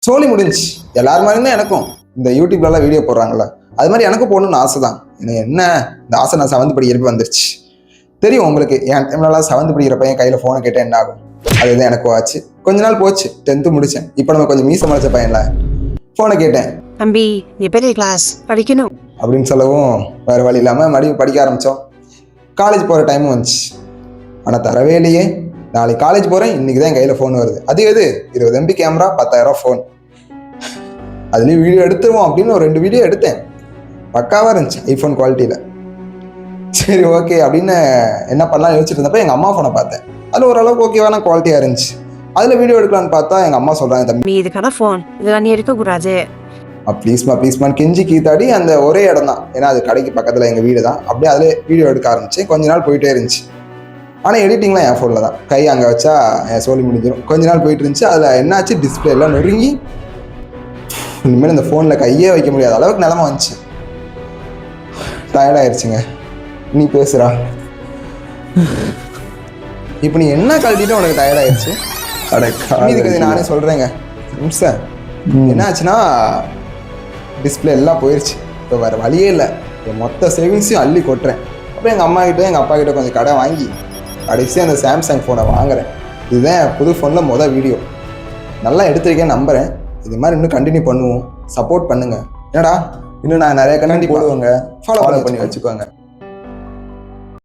சோலி முடிஞ்சு. எல்லார் மாதிரியும் தான் எனக்கும் இந்த யூடியூப்லலாம் வீடியோ போடுறாங்களா, அது மாதிரி எனக்கும் போடணும்னு ஆசை தான். எனக்கு என்ன இந்த ஆசை நான் 7th படிக்கிறப்ப வந்துருச்சு. தெரியும் உங்களுக்கு, என் டைம்லலாம் 7th படிக்கிறப்ப என் கையில் ஃபோனை கேட்டால் என்ன ஆகும். அதுதான் எனக்கும் ஆச்சு. கொஞ்ச நாள் போச்சு, 10th முடித்தேன். இப்போ நம்ம கொஞ்சம் மீச மலைச்ச பையன்ல ஃபோனை கேட்டேன், தம்பி நீ பெரிய கிளாஸ் படிக்கணும் அப்படின்னு சொல்லவும் வேறு வழி இல்லாமல் மறுபடியும் படிக்க ஆரம்பித்தோம். காலேஜ் போகிற டைமும் வந்துச்சு. ஆனால் தரவே இல்லையே. நாளைக்கு காலேஜ் போகிறேன், இன்றைக்கி தான் என் கையில் ஃபோன் வருது. அது எது 20 MB கேமரா 10,000 ஃபோன். அதுலேயும் வீடியோ எடுத்துருவோம் அப்படின்னு ஒரு 2 வீடியோ எடுத்தேன். பக்காவாக இருந்துச்சு ஐஃபோன் குவாலிட்டியில். சரி ஓகே அப்படின்னு என்ன பண்ணலாம் யோசிச்சுட்டு இருந்தப்போ எங்கள் அம்மா ஃபோனை பார்த்தேன். அதில் ஓரளவுக்கு ஓகேவான குவாலிட்டியாக இருந்துச்சு. அதில் வீடியோ எடுக்கலான்னு பார்த்தா எங்கள் அம்மா சொல்கிறாங்க, தம்பி நீ இதுக்கான ஃபோன் இதெல்லாம் நீ எடுக்கக்கூடாது. ப்ளீஸ்மான்னு கெஞ்சி கீத்தாடி அந்த ஒரே இடம் தான், ஏன்னா அது கடைக்கு பக்கத்தில் எங்கள் வீடு தான். அப்படியே அதில் வீடியோ எடுக்க ஆரம்பித்தேன். கொஞ்ச நாள் போயிட்டே இருந்துச்சு. ஆனால் எடிட்டிங்லாம் என் ஃபோனில் தான். கை அங்கே வச்சா என் சோலி முடிஞ்சிடும். கொஞ்ச நாள் போயிட்டு இருந்துச்சு. அதில் என்னாச்சு, டிஸ்பிளே எல்லாம் நொறுங்கி இனிமேல் இந்த ஃபோனில் கையே வைக்க முடியாத அளவுக்கு நிலமை வந்துச்சு. டயர்டாயிருச்சுங்க. நீ பேசுகிறா, இப்போ நீ என்ன கழட்டிட்டு உனக்கு டயர்டாயிருச்சு? இதுக்கு நானே சொல்கிறேங்க சார். என்ன ஆச்சுன்னா டிஸ்பிளே எல்லாம் போயிடுச்சு. இப்போ வேறு வழியே இல்லை. என் மொத்த சேவிங்ஸையும் அள்ளி கொட்டுறேன். அப்புறம் எங்கள் அம்மா கிட்ட எங்கள் அப்பா கிட்ட கொஞ்சம் கடை வாங்கி கடைசியாக அந்த சாம்சங் ஃபோனை வாங்குறேன். இதுதான் புது ஃபோனில் வீடியோ நல்லா எடுத்துருக்கேன்னு நம்புகிறேன். இது மாதிரி இன்னும் கண்டினியூ பண்ணுவோம். சப்போர்ட் பண்ணுங்கள். என்னடா இன்னும் நான் நிறைய கண்டென்ட் போடுவாங்க. ஃபாலோ பண்ணி வச்சுக்கோங்க.